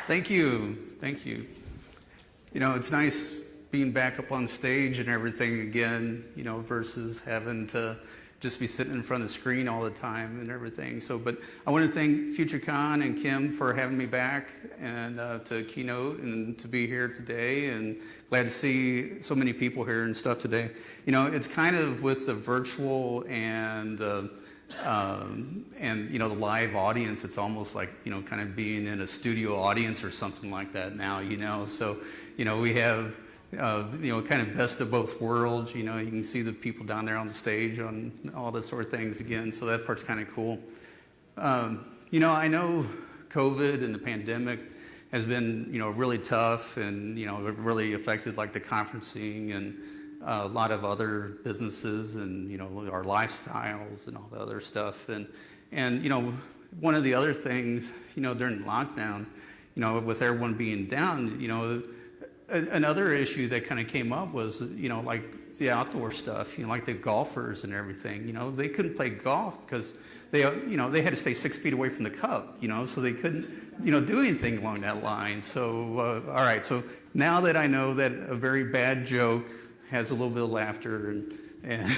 Thank you. Thank you. You know, it's nice being back up on stage and everything again, you know, versus having to just be sitting in front of the screen all the time and everything. So, but I want to thank FutureCon and Kim for having me back and to Keynote and to be here today, and glad to see so many people here and stuff today. You know, it's kind of with the virtual and you know, the live audience, it's almost like, you know, kind of being in a studio audience or something like that now, you know. So, you know, we have, you know, kind of best of both worlds. You know, you can see the people down there on the stage on all this sort of things again. So that part's kind of cool. You know, I know COVID and the pandemic has been, you know, really tough, and, you know, it really affected like the conferencing and a lot of other businesses, and, you know, our lifestyles and all the other stuff. And you know, one of the other things, you know, during lockdown, you know, with everyone being down, you know, another issue that kind of came up was, you know, like the outdoor stuff, you know, like the golfers and everything, you know, they couldn't play golf because they, you know, they had to stay 6 feet away from the cup, you know, so they couldn't, you know, do anything along that line. So, all right, so now that I know that a very bad joke has a little bit of laughter and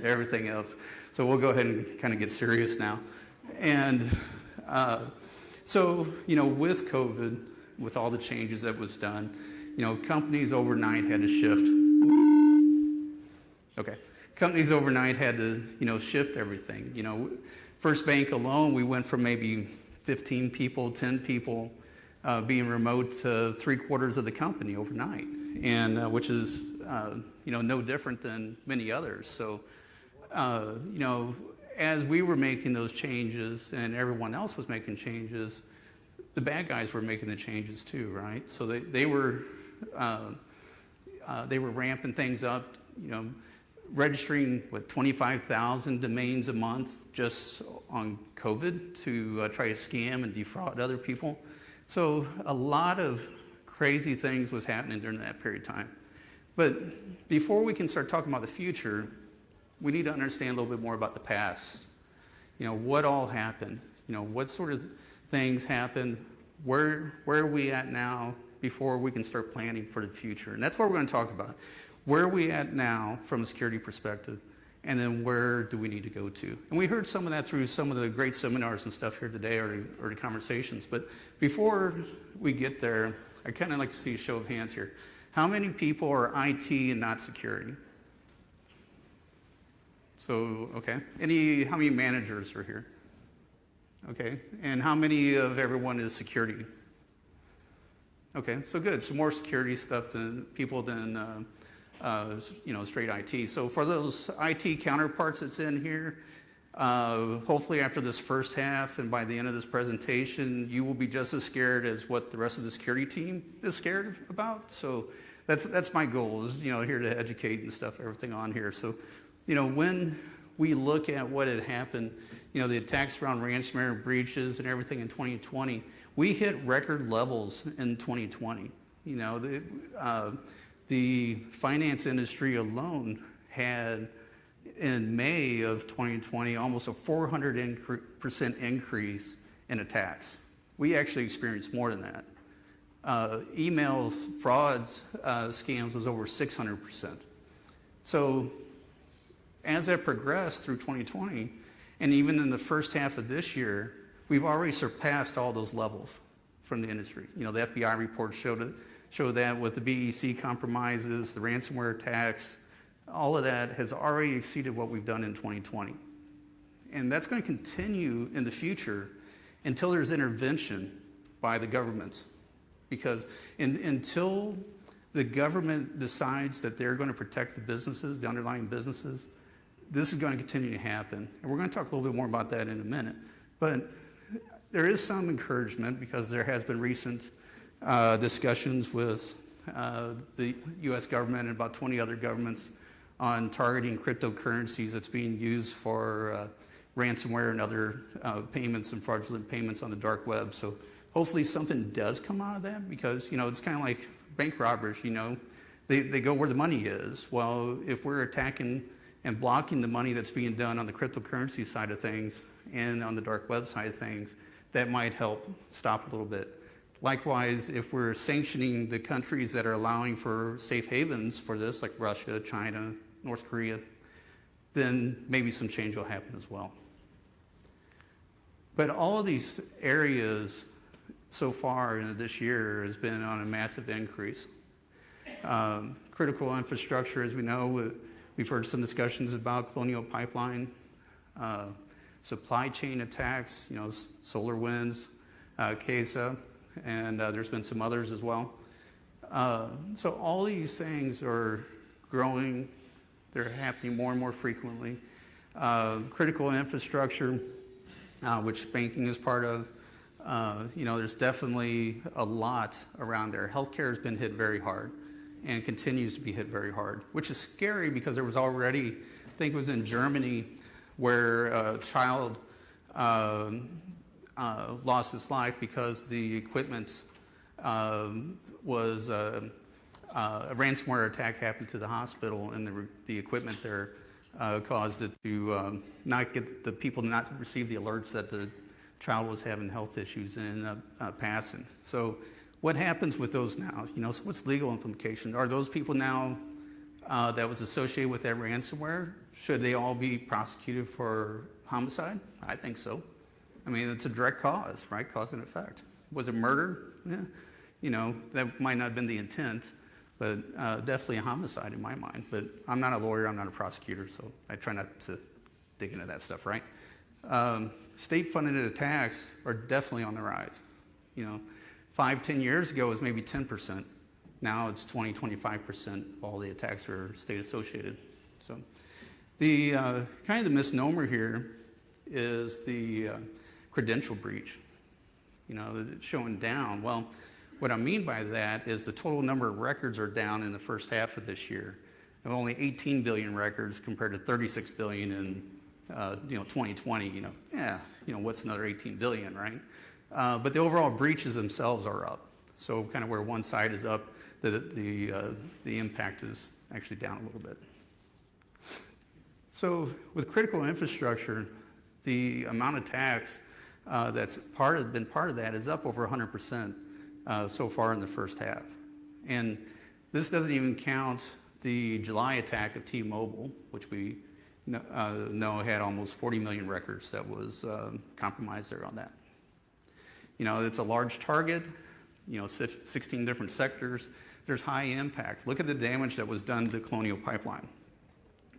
everything else, so we'll go ahead and kind of get serious now. And so, you know, with COVID, with all the changes that was done, you know, companies overnight had to shift. Okay, companies overnight had to, you know, shift everything. You know, First Bank alone, we went from maybe 15 people, 10 people being remote to 3/4 of the company overnight, and which is, you know, no different than many others. So, you know, as we were making those changes and everyone else was making changes, the bad guys were making the changes too, right? So they were ramping things up, you know, registering what 25,000 domains a month just on COVID to try to scam and defraud other people. So a lot of crazy things was happening during that period of time. But before we can start talking about the future, we need to understand a little bit more about the past. You know, what all happened? You know, what sort of things happened? Where are we at now before we can start planning for the future? And that's what we're going to talk about. Where are we at now from a security perspective? And then where do we need to go to? And we heard some of that through some of the great seminars and stuff here today, or the conversations. But before we get there, I kind of like to see a show of hands here. How many people are IT and not security? So, okay. How many managers are here? Okay. And how many of everyone is security? Okay, so good. So more security stuff than people than you know, straight IT. So for those IT counterparts that's in here, hopefully after this first half and by the end of this presentation, you will be just as scared as what the rest of the security team is scared about. So that's my goal, is, you know, here to educate and stuff, everything on here. So, you know, when we look at what had happened, you know, the attacks around ransomware and breaches and everything in 2020, we hit record levels in 2020. You know, the finance industry alone had, in May of 2020, almost a 400% increase in attacks. We actually experienced more than that. Email frauds, scams was over 600%. So as that progressed through 2020, and even in the first half of this year, we've already surpassed all those levels from the industry. You know, the FBI report showed that with the BEC compromises, the ransomware attacks, all of that has already exceeded what we've done in 2020. And that's going to continue in the future until there's intervention by the governments. Because until the government decides that they're going to protect the businesses, the underlying businesses, this is going to continue to happen. And we're going to talk a little bit more about that in a minute. But there is some encouragement, because there has been recent discussions with the U.S. government and about 20 other governments on targeting cryptocurrencies that's being used for ransomware and other payments and fraudulent payments on the dark web. So hopefully something does come out of that, because, you know, it's kind of like bank robbers, you know. They go where the money is. Well, if we're attacking and blocking the money that's being done on the cryptocurrency side of things and on the dark web side of things, that might help stop a little bit. Likewise, if we're sanctioning the countries that are allowing for safe havens for this, like Russia, China, North Korea, then maybe some change will happen as well. But all of these areas so far this year has been on a massive increase. Critical infrastructure, as we know, we've heard some discussions about Colonial Pipeline, supply chain attacks, SolarWinds, CASA, and there's been some others as well. So all these things are growing. They're happening more and more frequently. Critical infrastructure, which banking is part of, there's definitely a lot around there. Healthcare has been hit very hard and continues to be hit very hard, which is scary because there was already, I think it was in Germany, where a child lost his life because the equipment was a ransomware attack happened to the hospital, and the equipment there caused it to not get the people not to receive the alerts that the child was having health issues and ended up passing. So what happens with those now? So what's legal implication? Are those people now that was associated with that ransomware, should they all be prosecuted for homicide? I think so. I mean, it's a direct cause, right? Cause and effect. Was it murder? Yeah. That might not have been the intent, but definitely a homicide in my mind. But I'm not a lawyer, I'm not a prosecutor, so I try not to dig into that stuff, right? State-funded attacks are definitely on the rise. 5-10 years ago, it was maybe 10%. Now it's 20-25% of all the attacks are state-associated. So the kind of the misnomer here is the credential breach. It's showing down. Well, what I mean by that is the total number of records are down in the first half of this year. Of only 18 billion records compared to 36 billion in 2020. What's another 18 billion, right? But the overall breaches themselves are up. So kind of where one side is up, the impact is actually down a little bit. So with critical infrastructure, the amount of attacks that's been part of that is up over 100% so far in the first half. And this doesn't even count the July attack of T-Mobile, which we know had almost 40 million records that was compromised there on that. It's a large target, 16 different sectors. There's high impact. Look at the damage that was done to Colonial Pipeline.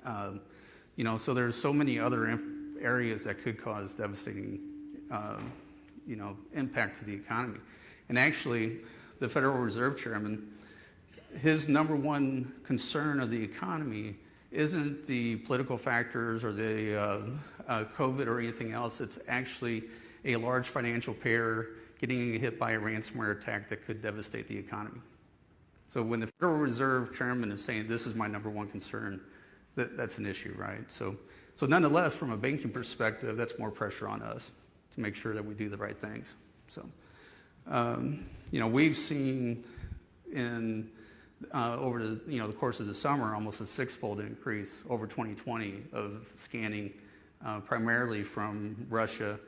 So there's so many other areas that could cause devastating, impact to the economy. And actually, the Federal Reserve Chairman, his number one concern of the economy isn't the political factors or the COVID or anything else. It's actually a large financial payer getting hit by a ransomware attack that could devastate the economy. So when the Federal Reserve Chairman is saying this is my number one concern, that's an issue, right? So nonetheless, from a banking perspective, that's more pressure on us to make sure that we do the right things. So, we've seen in over the course of the summer almost a six-fold increase over 2020 of scanning, primarily from Russia,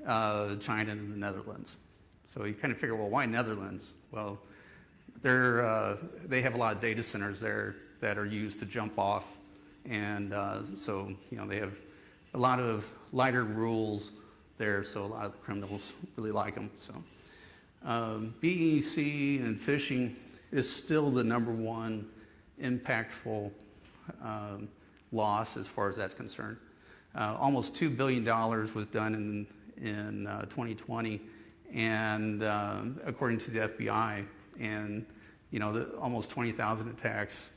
China, and the Netherlands. So you kind of figure, well, why Netherlands? Well, they have a lot of data centers there that are used to jump off, and so they have a lot of lighter rules there, so a lot of the criminals really like them. So BEC and phishing is still the number one impactful loss as far as that's concerned. Almost $2 billion was done in 2020, and according to the FBI, and almost 20,000 attacks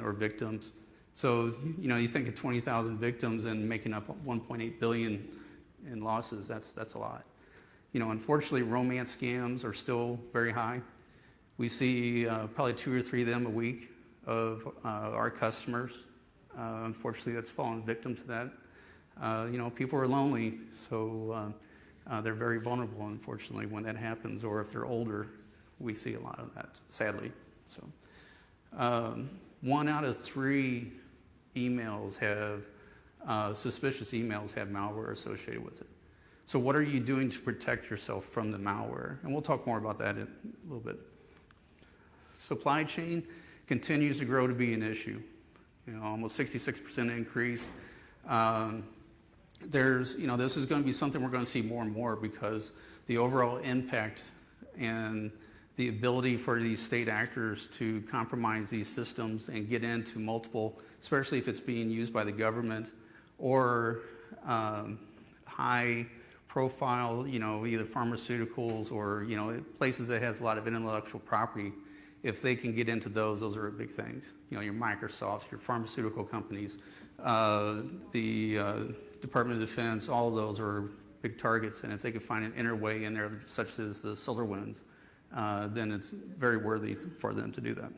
or victims. So you think of 20,000 victims and making up 1.8 billion in losses. That's a lot. Unfortunately, romance scams are still very high. We see probably 2 or 3 of them a week of our customers. Unfortunately, that's fallen victim to that. People are lonely, so they're very vulnerable, unfortunately, when that happens. Or if they're older, we see a lot of that, sadly. So 1 out of 3 emails suspicious emails have malware associated with it. So what are you doing to protect yourself from the malware? And we'll talk more about that in a little bit. Supply chain continues to grow to be an issue. Almost 66% increase. This is going to be something we're going to see more and more because the overall impact and the ability for these state actors to compromise these systems and get into multiple, especially if it's being used by the government or high profile, either pharmaceuticals or, places that has a lot of intellectual property. If they can get into those are big things. Your Microsofts, your pharmaceutical companies, the Department of Defense, all of those are big targets. And if they can find an inner way in there, such as the SolarWinds, then it's very worthy for them to do that.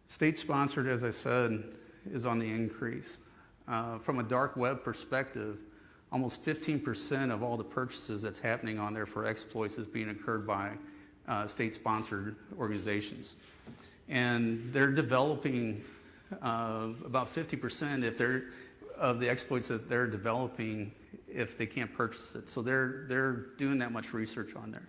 State-sponsored, as I said, is on the increase. From a dark web perspective, almost 15% of all the purchases that's happening on there for exploits is being occurred by state-sponsored organizations. And they're developing about 50% of the exploits that they're developing if they can't purchase it. So they're doing that much research on there.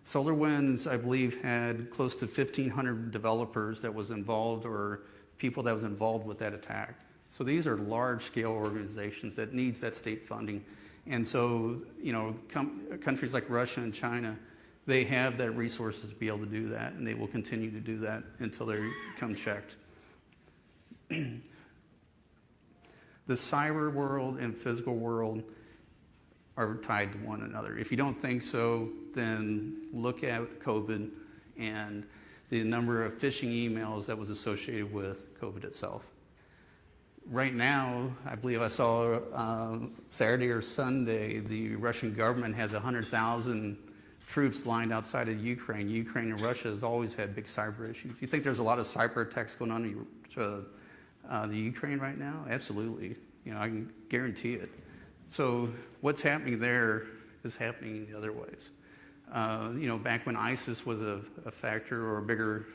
SolarWinds, I believe, had close to 1,500 developers that was involved or people that was involved with that attack. So these are large-scale organizations that needs that state funding. And so, countries like Russia and China, they have that resources to be able to do that, and they will continue to do that until they come checked. The cyber world and physical world are tied to one another. If you don't think so, then look at COVID and the number of phishing emails that was associated with COVID itself. Right now, I believe I saw Saturday or Sunday, the Russian government has 100,000 troops lined outside of Ukraine. Ukraine and Russia has always had big cyber issues. You think there's a lot of cyber attacks going on in the Ukraine right now? Absolutely. I can guarantee it. So what's happening there is happening in the other ways. Back when ISIS was a factor or a bigger,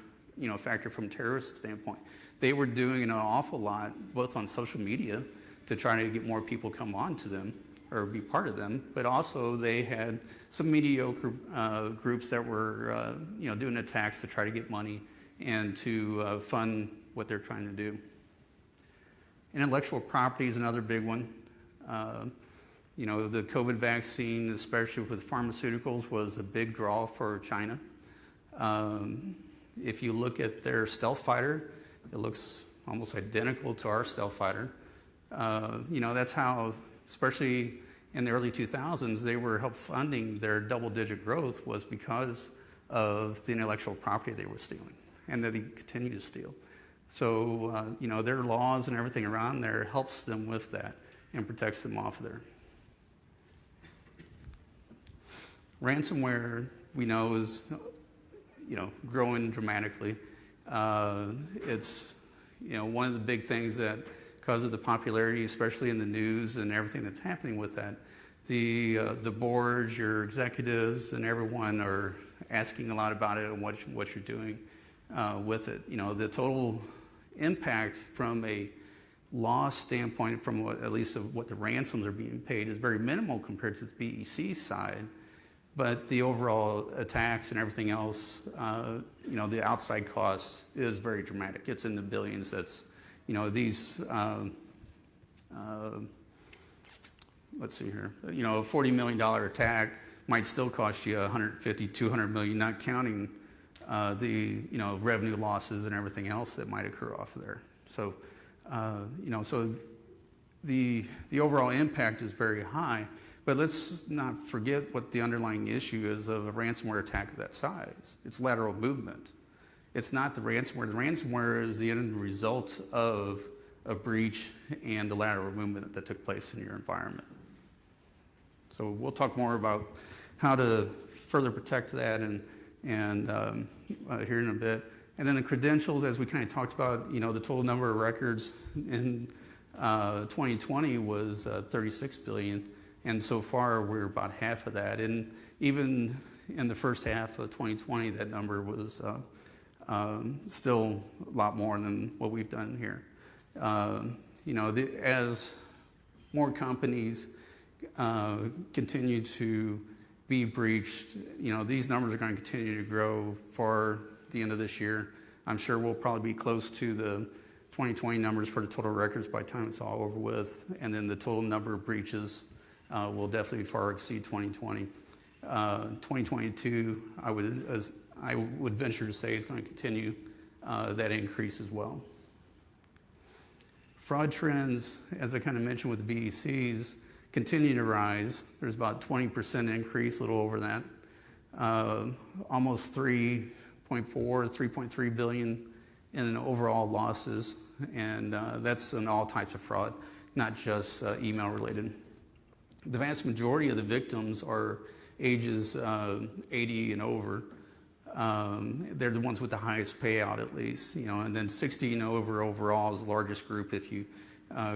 factor from a terrorist standpoint, they were doing an awful lot, both on social media to try to get more people come on to them or be part of them, but also they had some mediocre groups that were, doing attacks to try to get money and to fund what they're trying to do. Intellectual property is another big one. The COVID vaccine, especially with pharmaceuticals, was a big draw for China. If you look at their stealth fighter, it looks almost identical to our stealth fighter. That's how, especially in the early 2000s, they were help funding their double-digit growth was because of the intellectual property they were stealing and that they continue to steal. So, their laws and everything around there helps them with that and protects them off of there. Ransomware, we know, is, growing dramatically. It's, one of the big things that causes the popularity, especially in the news and everything that's happening with that. The boards, your executives, and everyone are asking a lot about it and what you're doing with it. The total impact from a loss standpoint, from at least of what the ransoms are being paid, is very minimal compared to the BEC side. But the overall attacks and everything else, the outside cost is very dramatic. It's in the billions. That's, these, let's see here, a $40 million attack might still cost you $150, $200 million, not counting the, revenue losses and everything else that might occur off of there. So, so the overall impact is very high. But let's not forget what the underlying issue is of a ransomware attack of that size. It's lateral movement. It's not the ransomware. The ransomware is the end result of a breach and the lateral movement that took place in your environment. So we'll talk more about how to further protect that and here in a bit. And then the credentials, as we kind of talked about, the total number of records in 2020 was 36 billion. And so far, we're about half of that. And even in the first half of 2020, that number was still a lot more than what we've done here. As more companies continue to be breached, these numbers are going to continue to grow for the end of this year. I'm sure we'll probably be close to the 2020 numbers for the total records by the time it's all over with, and then the total number of breaches will definitely far exceed 2020. 2022, I would venture to say, is going to continue that increase as well. Fraud trends, as I kind of mentioned with the BECs, continue to rise. There's about 20% increase, a little over that. Almost 3.3 billion in overall losses, and that's in all types of fraud, not just email related. The vast majority of the victims are ages 80 and over. They're the ones with the highest payout, at least, and then 60 and over overall is the largest group if you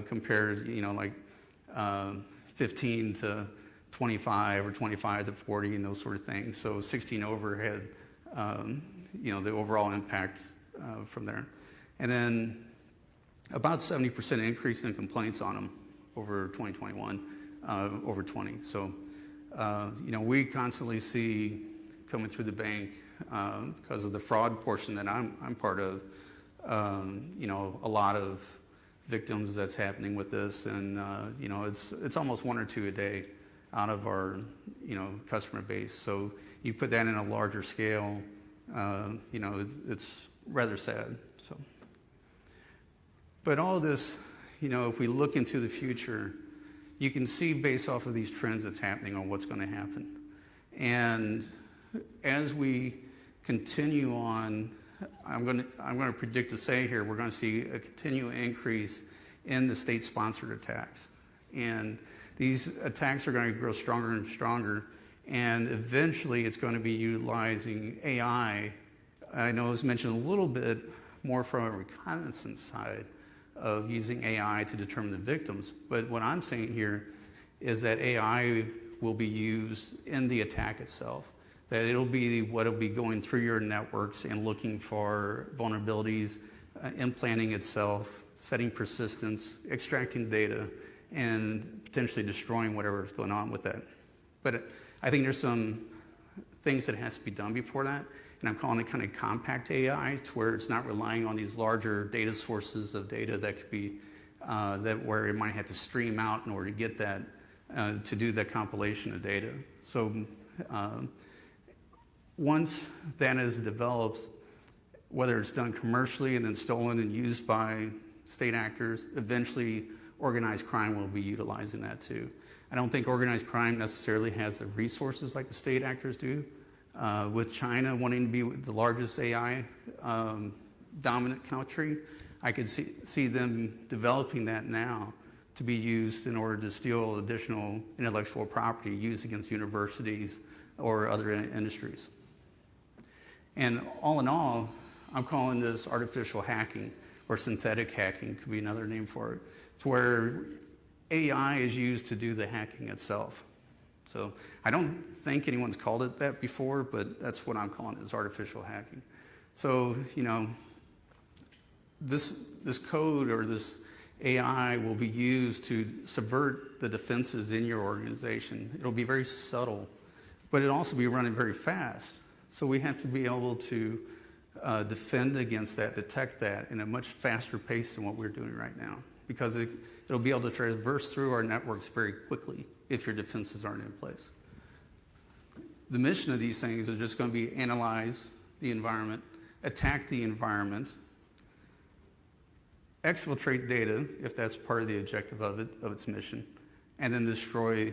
compare, 15 to 25 or 25 to 40 and those sort of things. So 60 and over had, the overall impact from there. And then about 70% increase in complaints on them over 2021, over 20. So, we constantly see coming through the bank because of the fraud portion that I'm part of, a lot of victims that's happening with this, and it's almost one or two a day out of our customer base. So you put that in a larger scale, it's rather sad. So, but all of this, if we look into the future, you can see based off of these trends that's happening on what's going to happen. And as we continue on, I'm going to predict to say here, we're going to see a continual increase in the state-sponsored attacks. And these attacks are going to grow stronger and stronger. And eventually it's going to be utilizing AI. I know it was mentioned a little bit more from a reconnaissance side of using AI to determine the victims. But what I'm saying here is that AI will be used in the attack itself. That it'll be going through your networks and looking for vulnerabilities, implanting itself, setting persistence, extracting data, and potentially destroying whatever is going on with that. But I think there's some things that has to be done before that, and I'm calling it kind of compact AI, to where it's not relying on these larger data sources of data that could be where it might have to stream out in order to get that to do that compilation of data. So once that is developed, whether it's done commercially and then stolen and used by state actors, eventually organized crime will be utilizing that too. I don't think organized crime necessarily has the resources like the state actors do. With China wanting to be the largest AI dominant country, I could see them developing that now to be used in order to steal additional intellectual property used against universities or other industries. And all in all, I'm calling this artificial hacking, or synthetic hacking could be another name for it. It's where AI is used to do the hacking itself. So I don't think anyone's called it that before, but that's what I'm calling it, is artificial hacking. So, this code or this AI will be used to subvert the defenses in your organization. It'll be very subtle, but it'll also be running very fast. So we have to be able to defend against that, detect that in a much faster pace than what we're doing right now, because it'll be able to traverse through our networks very quickly if your defenses aren't in place. The mission of these things is just going to be analyze the environment, attack the environment, exfiltrate data, if that's part of the objective of its mission, and then destroy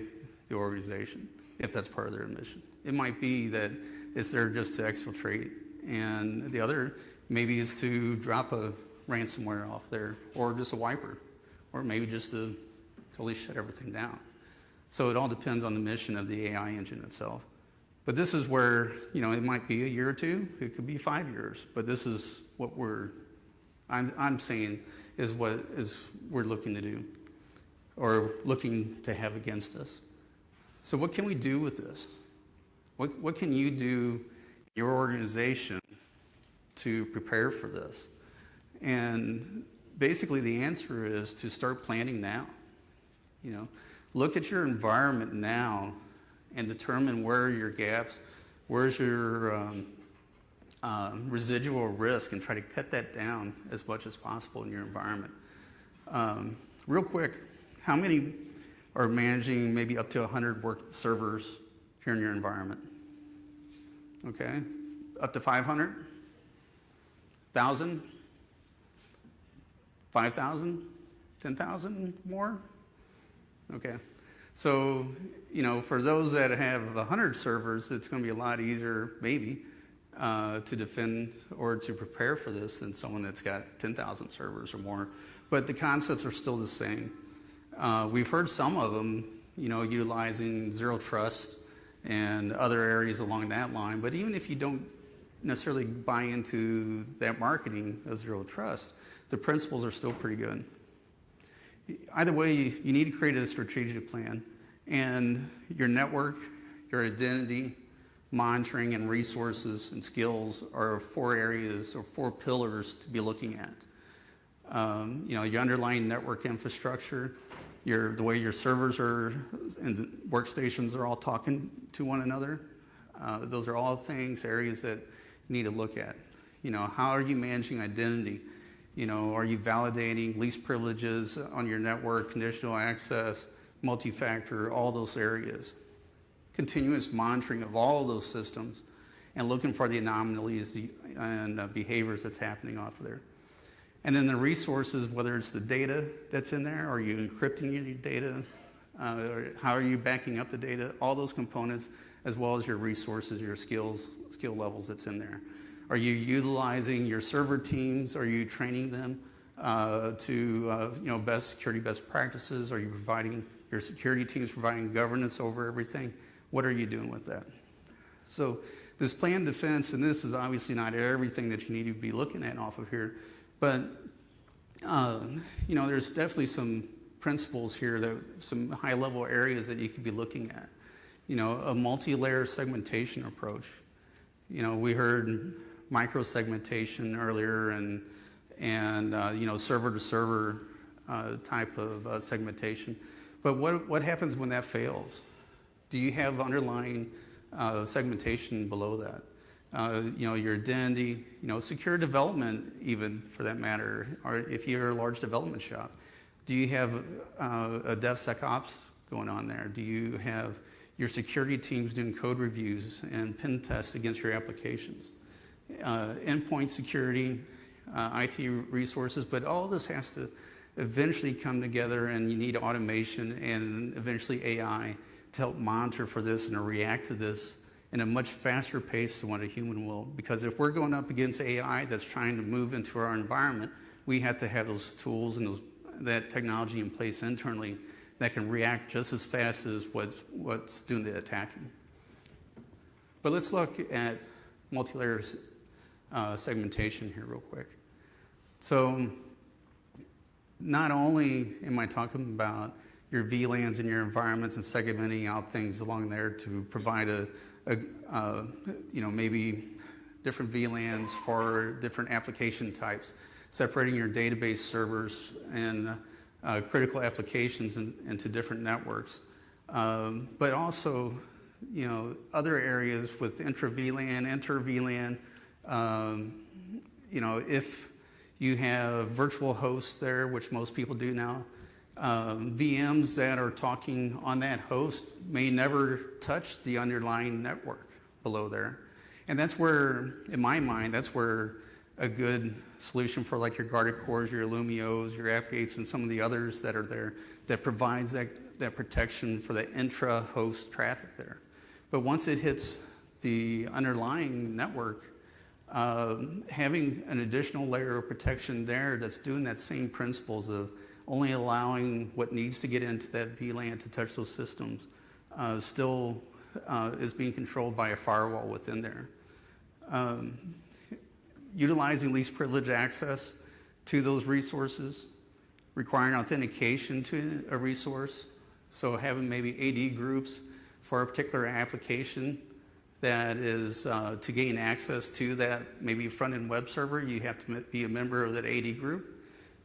the organization, if that's part of their mission. It might be that it's there just to exfiltrate, and the other maybe is to drop a ransomware off there, or just a wiper, or maybe just to totally shut everything down. So it all depends on the mission of the AI engine itself. But this is where, it might be a year or two, it could be 5 years, but this is what I'm saying is what we're looking to do, or looking to have against us. So what can we do with this? What can you do in your organization to prepare for this? And basically the answer is to start planning now. Look at your environment now and determine where are your gaps, where's your residual risk, and try to cut that down as much as possible in your environment. Real quick, how many are managing maybe up to 100 work servers here in your environment? Okay, up to 500? 1,000? 5,000? 10,000 more? Okay, so, you know, for those that have 100 servers, it's going to be a lot easier, maybe, to defend or to prepare for this than someone that's got 10,000 servers or more. But the concepts are still the same. We've heard some of them, you know, utilizing zero trust and other areas along that line. But even if you don't necessarily buy into that marketing of zero trust, the principles are still pretty good. Either way, you need to create a strategic plan. And your network, your identity, monitoring, and resources and skills are 4 areas or 4 pillars to be looking at. You know, your underlying network infrastructure, the way your servers are and workstations are all talking to one another. Those are all things, areas that you need to look at. You know, how are you managing identity? You know, are you validating least privileges on your network, conditional access, multi-factor, all those areas? Continuous monitoring of all of those systems and looking for the anomalies and behaviors that's happening off of there. And then the resources, whether it's the data that's in there, are you encrypting your data, or how are you backing up the data, all those components, as well as your resources, your skill levels that's in there. Are you utilizing your server teams? Are you training them to you know, best practices? Are you providing your security teams providing governance over everything? What are you doing with that? So this planned defense, and this is obviously not everything that you need to be looking at off of here, but you know, there's definitely some principles here, some high-level areas that you could be looking at. You know, a multi-layer segmentation approach. You know, we heard micro-segmentation earlier, and you know, server-to-server type of segmentation. But what happens when that fails? Do you have underlying segmentation below that? You know, your identity, you know, secure development, even for that matter, or if you're a large development shop, do you have a DevSecOps going on there? Do you have your security teams doing code reviews and pen tests against your applications? Endpoint security, IT resources, but all this has to eventually come together, and you need automation and eventually AI to help monitor for this and to react to this in a much faster pace than what a human will. Because if we're going up against AI that's trying to move into our environment, we have to have those tools and that technology in place internally that can react just as fast as what's doing the attacking. But let's look at multi-layer segmentation here real quick. So not only am I talking about your VLANs and your environments and segmenting out things along there to provide you know, maybe different VLANs for different application types, separating your database servers and critical applications into different networks. But also, you know, other areas with intra-VLAN, inter-VLAN. You know, if you have virtual hosts there, which most people do now, VMs that are talking on that host may never touch the underlying network below there. And that's where, in my mind, that's where a good solution for like your Guardicore's, your Illumios, your AppGates, and some of the others that are there that provides that protection for the intra-host traffic there. But once it hits the underlying network, having an additional layer of protection there that's doing that same principles of only allowing what needs to get into that VLAN to touch those systems still is being controlled by a firewall within there. Utilizing least privilege access to those resources, requiring authentication to a resource. So having maybe AD groups for a particular application that is to gain access to that maybe front-end web server, you have to be a member of that AD group.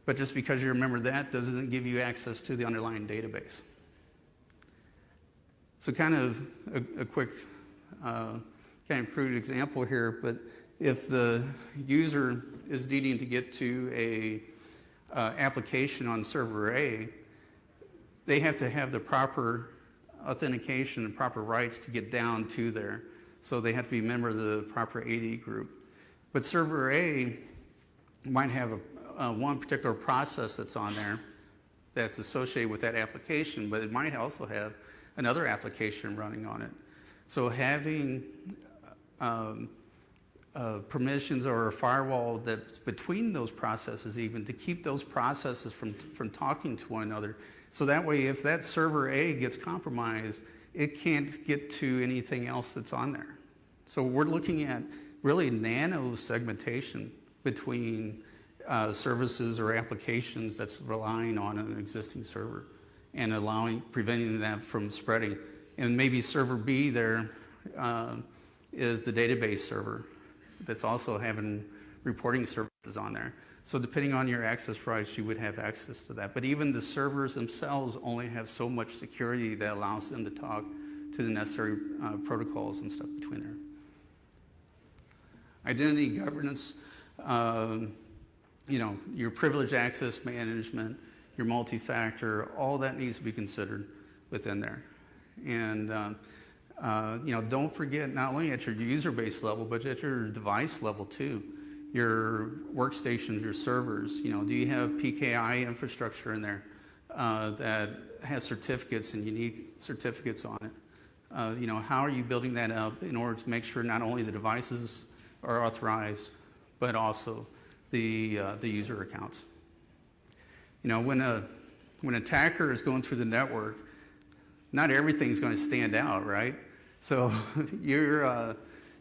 But just because you're a member of that doesn't give you access to the underlying database. So kind of a quick, kind of crude example here, but if the user is needing to get to a application on server A, they have to have the proper authentication and proper rights to get down to there. So they have to be a member of the proper AD group. But server A might have one particular process that's on there that's associated with that application, but it might also have another application running on it. So having permissions or a firewall that's between those processes even to keep those processes from talking to one another. So that way, if that server A gets compromised, it can't get to anything else that's on there. So we're looking at really nano segmentation between services or applications that's relying on an existing server and preventing that from spreading. And maybe server B there is the database server that's also having reporting services on there. So depending on your access rights, you would have access to that. But even the servers themselves only have so much security that allows them to talk to the necessary protocols and stuff between there. Identity governance, your privileged access management, your multi-factor, all that needs to be considered within there. And don't forget not only at your user-based level, but at your device level too. Your workstations, your servers, do you have PKI infrastructure in there that has certificates and unique certificates on it? How are you building that up in order to make sure not only the devices are authorized, but also the user accounts? When an attacker is going through the network, not everything's going to stand out, right? So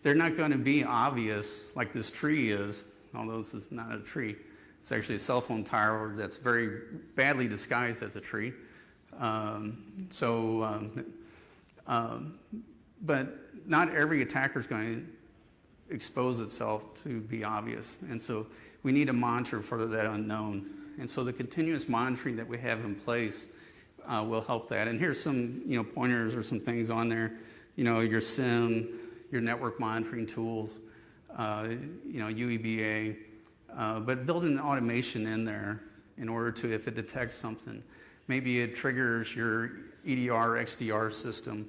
they're not going to be obvious like this tree is, although this is not a tree. It's actually a cell phone tower that's very badly disguised as a tree. But not every attacker is going to expose itself to be obvious. And so we need to monitor for that unknown. And so the continuous monitoring that we have in place will help that. And here's some pointers or some things on there. Your SIM, your network monitoring tools, UEBA, but building automation in there in order to, if it detects something, maybe it triggers your EDR, XDR system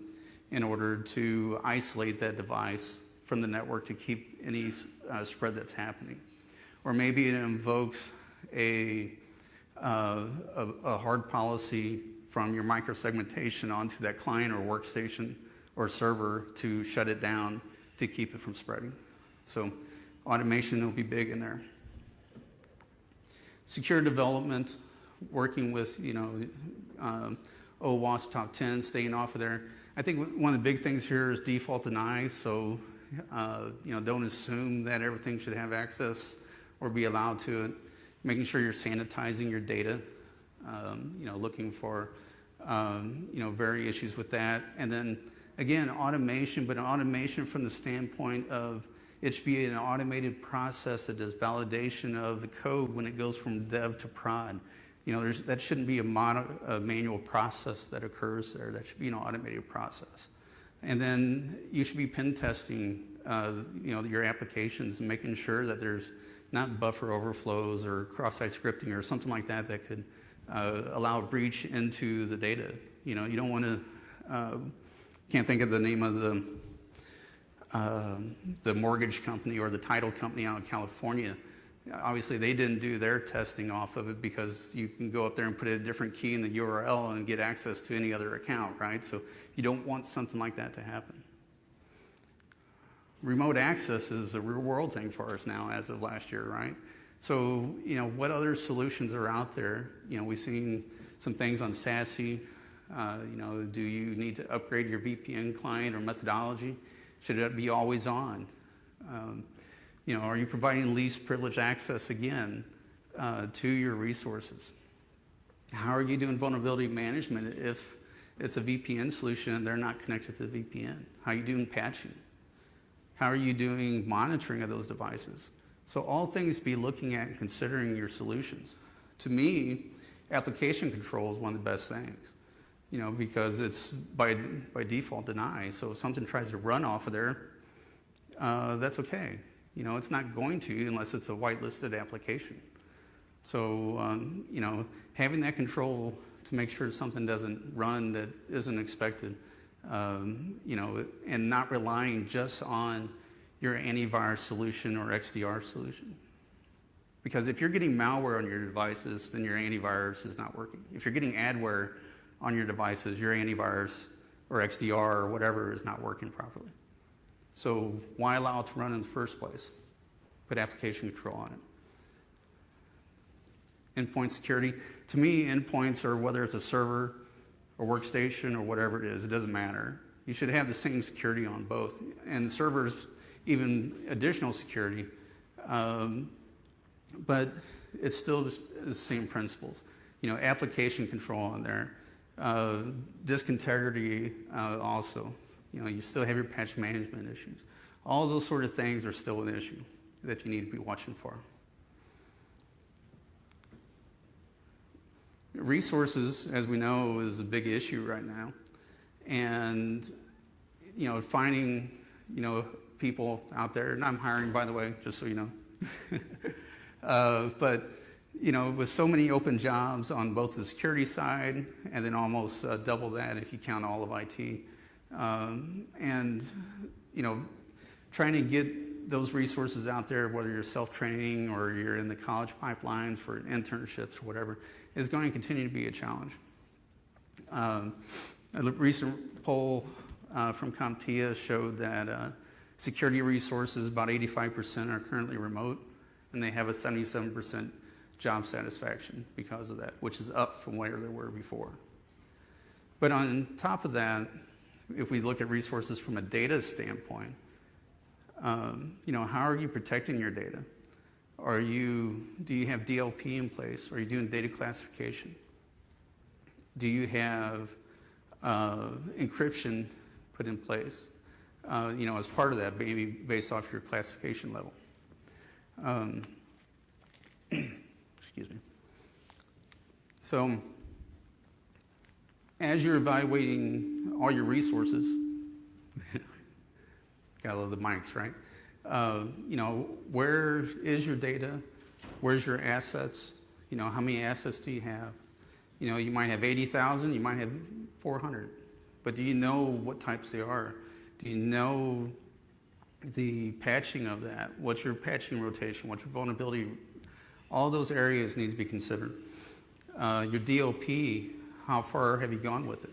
in order to isolate that device from the network to keep any spread that's happening. Or maybe it invokes a hard policy from your microsegmentation onto that client or workstation or server to shut it down to keep it from spreading. So automation will be big in there. Secure development, working with OWASP top 10, staying off of there. I think one of the big things here is default deny. So don't assume that everything should have access or be allowed to it. Making sure you're sanitizing your data. Looking for very issues with that. And then again, automation, but automation from the standpoint of it should be an automated process that does validation of the code when it goes from dev to prod. That shouldn't be a manual process that occurs there. That should be an automated process. And then you should be pen testing, your applications and making sure that there's not buffer overflows or cross-site scripting or something like that that could allow a breach into the data. You don't want to, can't think of the name of the mortgage company or the title company out in California. Obviously, they didn't do their testing off of it because you can go up there and put a different key in the URL and get access to any other account, right? So you don't want something like that to happen. Remote access is a real world thing for us now as of last year, right? So, what other solutions are out there? We've seen some things on SASE. Do you need to upgrade your VPN client or methodology? Should it be always on? Are you providing least privileged access again to your resources? How are you doing vulnerability management if it's a VPN solution and they're not connected to the VPN? How are you doing patching? How are you doing monitoring of those devices? So all things to be looking at and considering your solutions. To me, application control is one of the best things. because it's by default deny. So if something tries to run off of there, that's okay. It's not going to unless it's a whitelisted application. So, having that control to make sure something doesn't run that isn't expected, and not relying just on your antivirus solution or XDR solution. Because if you're getting malware on your devices, then your antivirus is not working. If you're getting adware on your devices, your antivirus or XDR or whatever is not working properly. So why allow it to run in the first place? Put application control on it. Endpoint security. To me, endpoints are, whether it's a server or workstation or whatever it is, it doesn't matter. You should have the same security on both. And servers, even additional security, but it's still the same principles. Application control on there. Disk integrity also. You still have your patch management issues. All those sort of things are still an issue that you need to be watching for. Resources, as we know, is a big issue right now. And, finding, people out there, and I'm hiring, by the way, just so you know. But, with so many open jobs on both the security side and then almost double that if you count all of IT. And, trying to get those resources out there, whether you're self-training or you're in the college pipelines for internships or whatever, is going to continue to be a challenge. A recent poll from CompTIA showed that security resources, about 85% are currently remote, and they have a 77% job satisfaction because of that, which is up from where they were before. But on top of that, if we look at resources from a data standpoint, how are you protecting your data? Do you have DLP in place? Are you doing data classification? Do you have encryption put in place? As part of that, maybe based off your classification level. Excuse me. So, as you're evaluating all your resources, gotta love the mics, right? Where is your data? Where's your assets? How many assets do you have? You might have 80,000, you might have 400, but do you know what types they are? Do you know the patching of that? What's your patching rotation? What's your vulnerability? All those areas need to be considered. Your DLP, how far have you gone with it?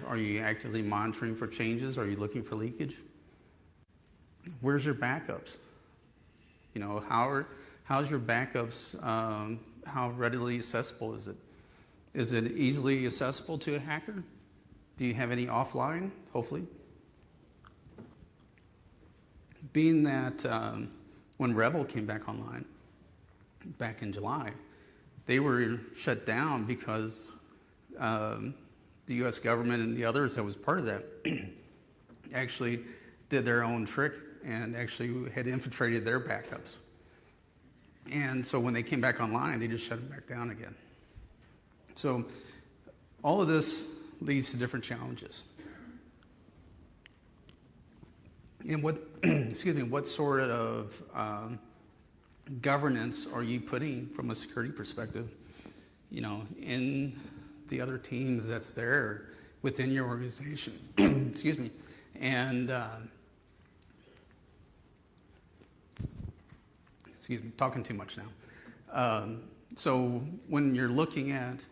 Are you actively monitoring for changes? Are you looking for leakage? Where's your backups? How's your backups? How readily accessible is it? Is it easily accessible to a hacker? Do you have any offline? Hopefully. Being that when Revel came back online back in July, they were shut down because the U.S. government and the others that was part of that actually did their own trick and actually had infiltrated their backups. And so when they came back online, they just shut them back down again. So all of this leads to different challenges. And what sort of governance are you putting from a security perspective, in the other teams that's there within your organization? Excuse me. And talking too much now. So when you're looking at,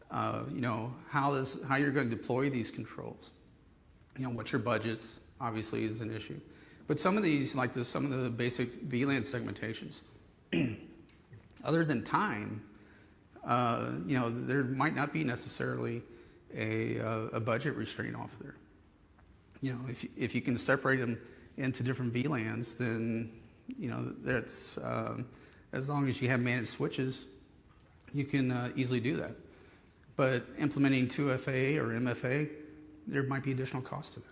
how you're going to deploy these controls, what's your budgets, obviously is an issue. But some of these, like some of the basic VLAN segmentations, other than time, there might not be necessarily a budget restraint off there. If you can separate them into different VLANs, then that's as long as you have managed switches, you can easily do that. But implementing 2FA or MFA, there might be additional cost to that.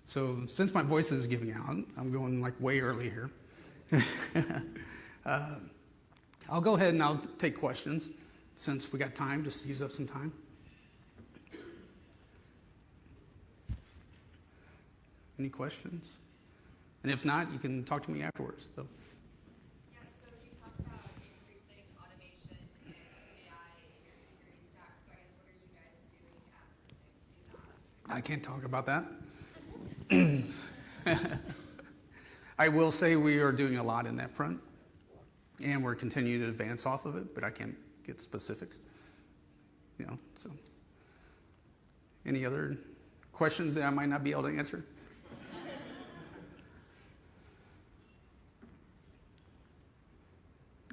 So since my voice is giving out, I'm going like way early here. I'll go ahead and I'll take questions. since we got time, just use up some time. Any questions? And if not, you can talk to me afterwards. So. Yeah, so you talked about increasing automation and AI in your security stack. So I guess what are you guys doing at Outsourcing to do that? I can't talk about that. I will say we are doing a lot in that front, and we're continuing to advance off of it, but I can't get specifics. So any other questions that I might not be able to answer?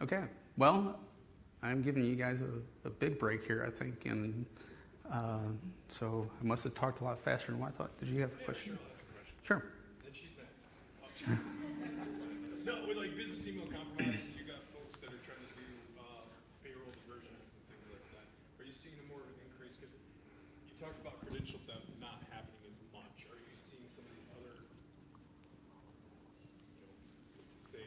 Okay, well, I'm giving you guys a big break here, I think, and so I must have talked a lot faster than what I thought. Did you have a question? Sure. Then she's next. No, with like business email compromise, you got folks that are trying to do payroll diversions and things like that. Are you seeing more of an increase? Because you talked about credential theft not happening as much. Are you seeing some of these other, say,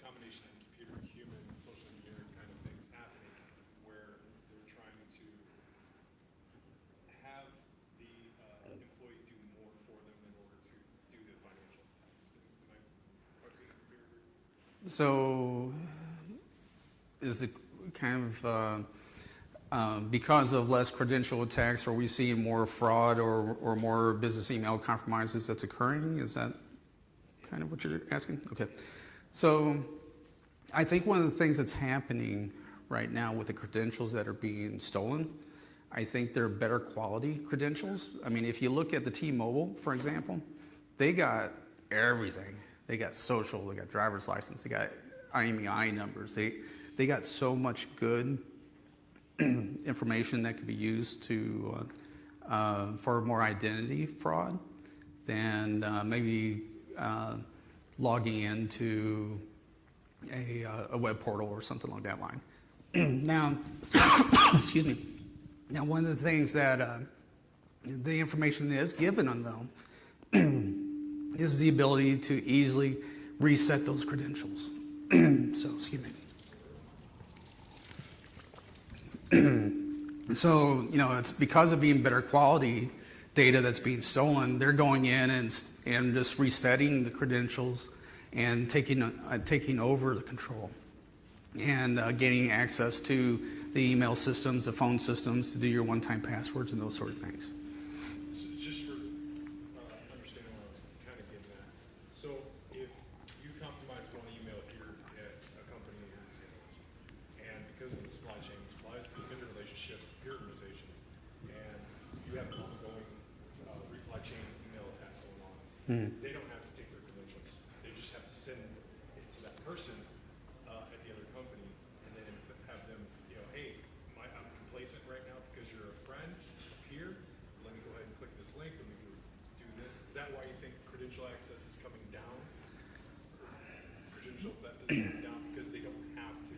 combination of computer, human, social engineering kind of things happening where they're trying to have the employee do more for them in order to do the financial tasks? So is it kind of because of less credential attacks, are we seeing more fraud or more business email compromises that's occurring? Is that kind of what you're asking? Okay. So I think one of the things that's happening right now with the credentials that are being stolen, I think they're better quality credentials. I mean, if you look at the T-Mobile, for example, they got everything. They got social, they got driver's license, they got IMEI numbers. They got so much good information that could be used to for more identity fraud than maybe logging into a web portal or something like that line. Now, excuse me. Now, one of the things that the information is given on them is the ability to easily reset those credentials. So, excuse me. So, it's because of being better quality data that's being stolen, they're going in and just resetting the credentials and taking over the control and gaining access to the email systems, the phone systems to do your one-time passwords and those sort of things. So just for understanding what I was kind of getting at. So if you compromise one email here at a company here in San Luis, and because of the supply chain, supplies, the vendor relationship, peer organizations, and you have an ongoing reply chain email attack going on, they don't have to take their credentials. They just have to send it to that person at the other company, and then have them, hey, I'm complacent right now because you're a friend, a peer. Let me go ahead and click this link, and we can do this. Is that why you think credential access is coming down? Credential theft is coming down because they don't have to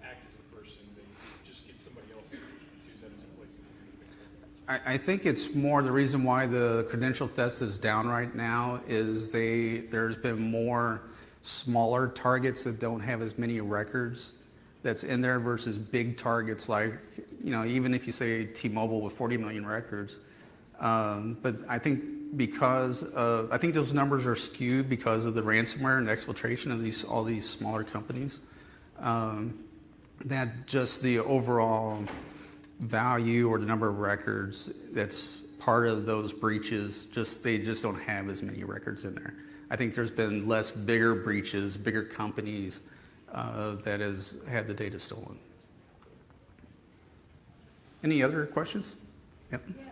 act as the person. They just get somebody else to that is complacent. I think it's more the reason why the credential theft is down right now is there's been more smaller targets that don't have as many records that's in there versus big targets like, even if you say T-Mobile with 40 million records. But I think I think those numbers are skewed because of the ransomware and exfiltration of all these smaller companies. That just the overall value or the number of records that's part of those breaches, they just don't have as many records in there. I think there's been less bigger breaches, bigger companies that has had the data stolen. Any other questions? Yep. Yeah.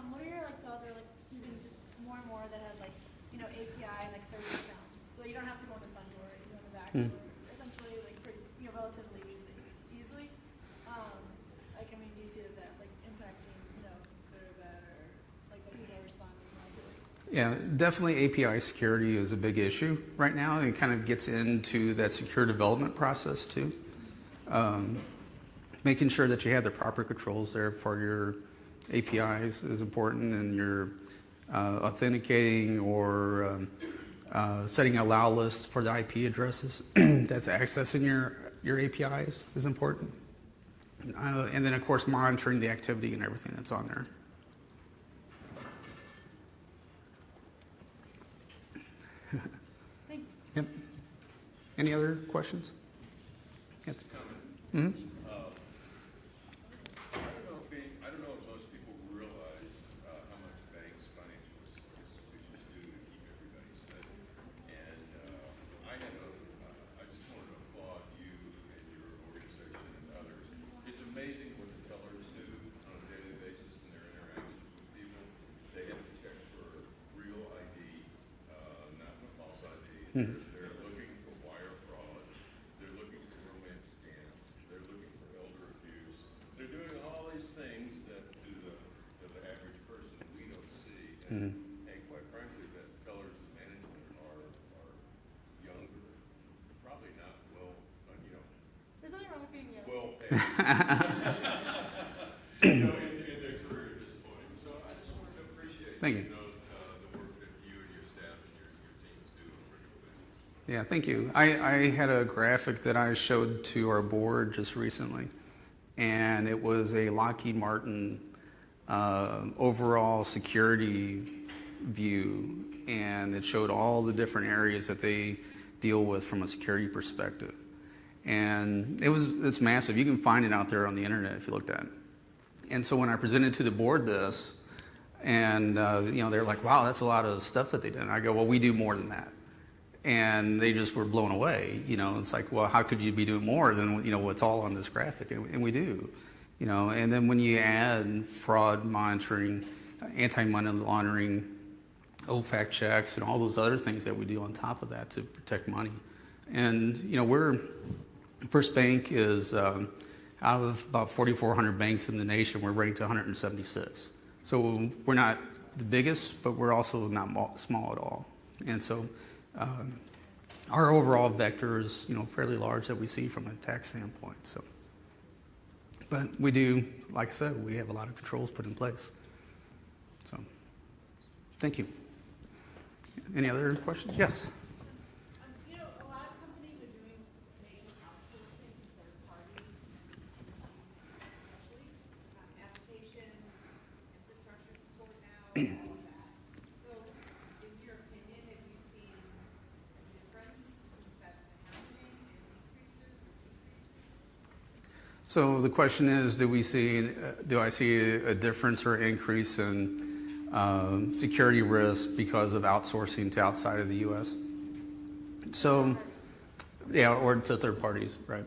What are your thoughts are using just more and more that has API and service accounts, so you don't have to go in the front door, you go in the back door, essentially relatively easily. Do you see that that's impacting good or bad, or what people are responding to? Yeah, definitely API security is a big issue right now. It kind of gets into that secure development process too. Making sure that you have the proper controls there for your APIs is important, and your authenticating or setting allow lists for the IP addresses that's accessing your your APIs is important. And then, of course, monitoring the activity and everything that's on there. Thank you. Yep. Any other questions? Yes. Mm-hmm. I don't know if most people realize how much banks, financial institutions do to keep everybody safe. And I just wanted to applaud you and your organization and others. It's amazing what the tellers do on a daily basis in their interactions with people. They have to check for real ID, not false ID. They're looking for wire fraud. They're looking for romance scams. They're looking for elder abuse. They're doing all these things that to the average person we don't see. And quite frankly, that tellers and management are younger, probably not well, There's nothing wrong with being young. well paid. In their career at this point. So I just wanted to appreciate Thank you. The work that you and your staff and your teams do on a regular basis. Yeah, thank you. I had a graphic that I showed to our board just recently, and it was a Lockheed Martin overall security view, and it showed all the different areas that they deal with from a security perspective. And it's massive. You can find it out there on the internet if you looked at it. And so when I presented to the board this, and they're like, wow, that's a lot of stuff that they did. And I go, well, we do more than that. And they just were blown away. It's like, well, how could you be doing more than what's all on this graphic? And we do. And then when you add fraud monitoring, anti-money laundering, OFAC checks, and all those other things that we do on top of that to protect money. And First Bank is out of about 4,400 banks in the nation, we're ranked 176. So we're not the biggest, but we're also not small at all. And so our overall vector is fairly large that we see from an attack standpoint. So, but we do, like I said, we have a lot of controls put in place. So, thank you. Any other questions? Yes. A lot of companies are doing major outsourcing to third parties, especially application, infrastructure support now, and all of that. So, in your opinion, have you seen a difference since that's been happening, and increases or decreases? So the question is, do I see a difference or increase in security risk because of outsourcing to outside of the U.S.? So, yeah, or to third parties, right?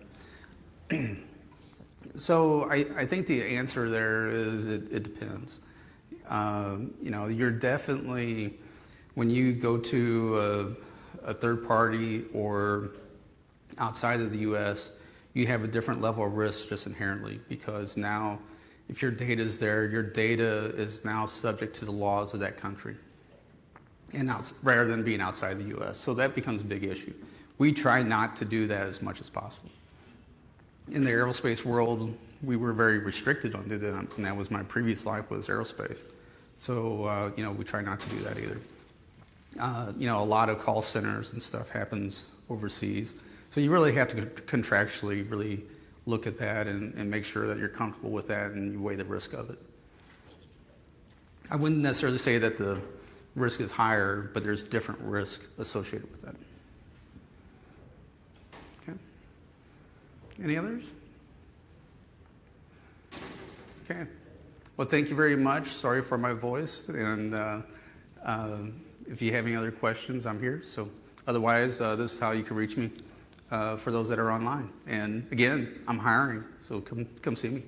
So I think the answer there is it depends. You're definitely, when you go to a third party or outside of the U.S., you have a different level of risk just inherently, because now if your data is there, your data is now subject to the laws of that country, and rather than being outside the U.S. So that becomes a big issue. We try not to do that as much as possible. In the aerospace world, we were very restricted on doing that, and that was my previous life was aerospace. So, we try not to do that either. A lot of call centers and stuff happens overseas. So you really have to contractually really look at that and make sure that you're comfortable with that and you weigh the risk of it. I wouldn't necessarily say that the risk is higher, but there's different risk associated with that. Okay. Any others? Okay. Well, thank you very much. Sorry for my voice. And if you have any other questions, I'm here. So otherwise, this is how you can reach me. For those that are online. And again, I'm hiring, so come see me.